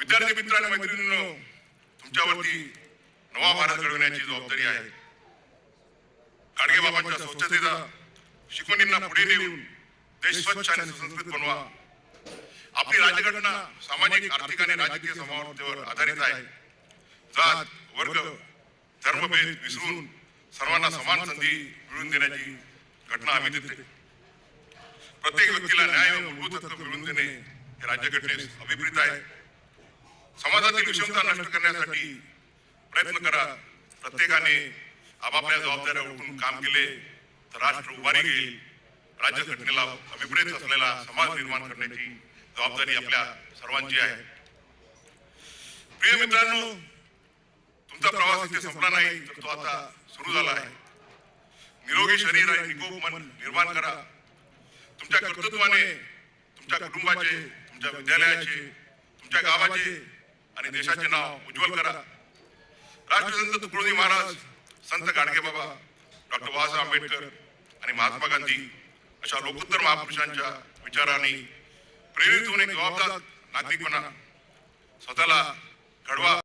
विद्यार्थी मित्र आणि मैत्रिणींनो, तुमच्यावरती नवा भारत घडवण्याची जबाबदारी आहे. गाडगे बाबांच्या स्वच्छतेचा शिकवणींना पुढे नेऊन देश स्वच्छ आणि सुसंस्कृत बनवा. आपली राज्यघटना सामाजिक, आर्थिक आणि राजकीय समानतेवर आधारित आहे. जात, वर्ग, धर्मभेद विसरून सर्वांना समान संधी मिळवून देण्याची घटना आम्ही देते. प्रत्येक व्यक्तीला न्याय व मूलभूत हक्क मिळवून देणे हे राज्यघटनेस अभिप्रेत आहे. समाजातील विषमता नष्ट करण्यासाठी प्रयत्न करा. प्रत्येकाने आपापल्या जबाबदाऱ्या ओळखून काम केले तर राष्ट्र उभारी घेईल. राज्यघटनेला अभिप्रेत असलेला समाज निर्माण करण्याची जबाबदारी आपल्या सर्वांची आहे. प्रिय मित्रांनो, तुमचा प्रवास इथे संपला नाही तर तो आता सुरू झाला आहे. निरोगी शरीर आणि निकोप मन निर्माण करा. तुमच्या कर्तृत्वाने तुमच्या कुटुंबाचे, तुमच्या विद्यालयाचे, तुमच्या गावाचे आणि देशाचे नाव उज्ज्वल करा. राष्ट्रसंत तुकडोजी महाराज, संत गाडगेबाबा, डॉक्टर बाबासाहेब आंबेडकर आणि महात्मा गांधी अशा लोकोत्तर महापुरुषांच्या विचारांनी प्रेरित होऊन एक जबाबदार नागरिक बना. स्वतःला घडवा.